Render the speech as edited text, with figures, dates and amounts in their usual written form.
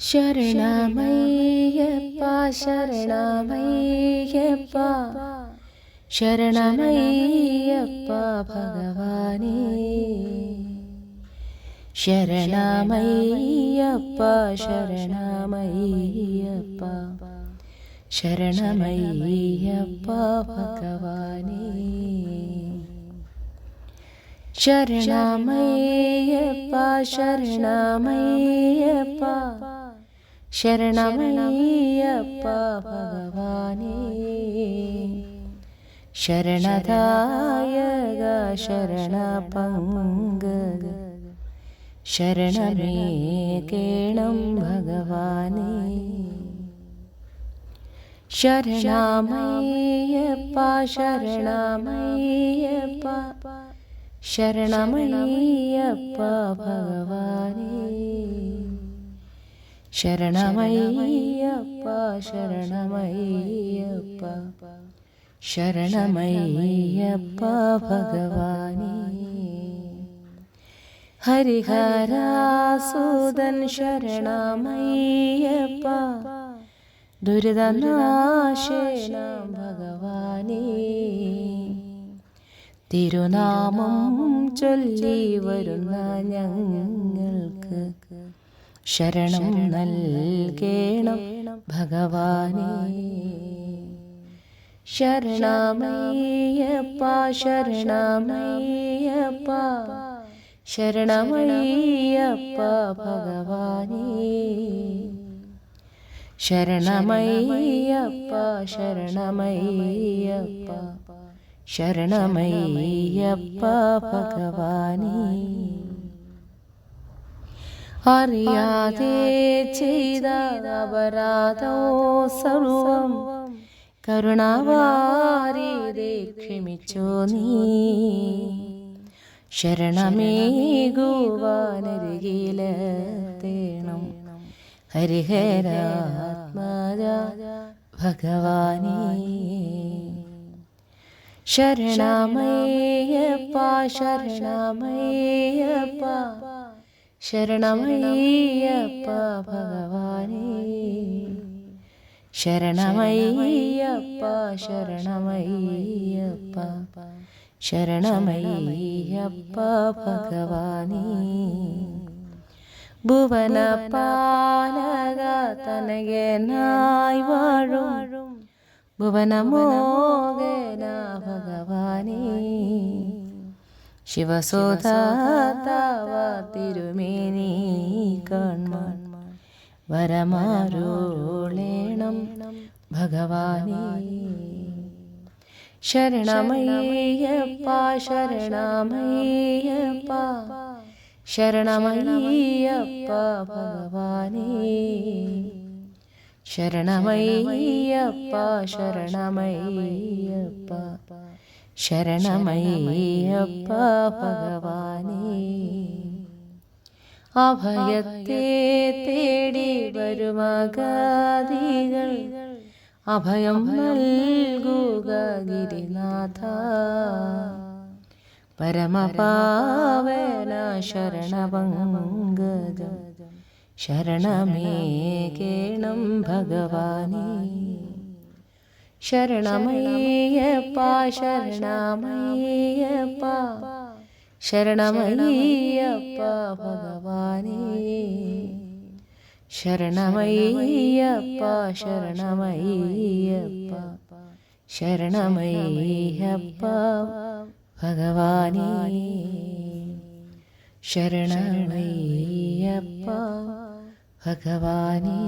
ശരണമയ്യപ്പ ശരണമയ്യപ്പ ശരണമയ്യപ്പ ഭഗവാനേ ശരണമയ്യപ്പ ശരണമയ്യപ്പ ശരണമയ്യപ്പ ഭഗവാനേ ശരണമയ്യപ്പ ശരണമയ്യപ്പ ശരണമയ്യപ്പ ഭഗവാനേ ശരണദായക ശരണപങ്കജ ശരണമേകേണം ഭഗവാനേ ശരണമയ്യപ്പ ശരണമയ്യപ്പ ശരണമയ്യപ്പ ഭഗവാനേ ശരണമയ്യപ്പ ശരണമയ്യപ്പ ശരണമയ്യപ്പ ഭഗവാനേ ഹരിഹരാസുതൻ ശരണമയ്യപ്പ ദുരിതനാശേന ഭഗവാനേ തിരുനാമം ചൊല്ലി വരുന്ന ഞങ്ങൾക്ക് ശരണം നൽകേണം ഭഗവാനേ ശരണമയ്യപ്പ ശരണമയ്യപ്പ ശരണമയ്യപ്പ ഭഗവാനേ ശരണമയ്യപ്പ ശരണമയ്യപ്പ ശരണമയ്യപ്പ ഭഗവാനേ അറിയാതെ ചെയ്ത അപരാധോ സർവം കരുണാവാരിധേ ക്ഷമിച്ചോ നീ ശരണമേകുവാനരികിലെത്തേണം ഹരിഹരാത്മജ ഭഗവാനേ ശരണമയ്യപ്പ ശരണമയ്യപ്പ ശരണമയ്യപ്പ ഭഗവാനേ ശരണമയ്യപ്പ ശരണമയ്യപ്പ ശരണമയ്യപ്പ ഭഗവാനേ ഭുവനപാലക തനയനായി വാഴും ഭുവനമോഹന ഭഗവാനേ ശിവസോദാതവ തിരുമേനി കാൺമാൻ വരമാരുളേണം ഭഗവാനേ ശരണമയ്യപ്പ ശരണമയ്യപ്പ ശരണമയ്യപ്പ ഭഗവാനേ ശരണമയ്യപ്പ ശരണമയ്യപ്പ ശരണമയ്യപ്പ ഭഗവാനേ അഭയത്തെ തേടി വരുമഗാദികൾ അഭയം നൽകുക ഗിരിനാഥ പരമപാവന ശരണപങ്കജ ശരണമേകേണം ഭഗവാനേ ശരണമയ്യപ്പ ശരണമയ്യപ്പ ശരണമയ്യപ്പ ഭഗവാനേ ശരണമയ്യപ്പ ശരണമയ്യപ്പ ശരണമയ്യപ്പ ഭഗവാനേ ശരണമയ്യപ്പ ഭഗവാനേ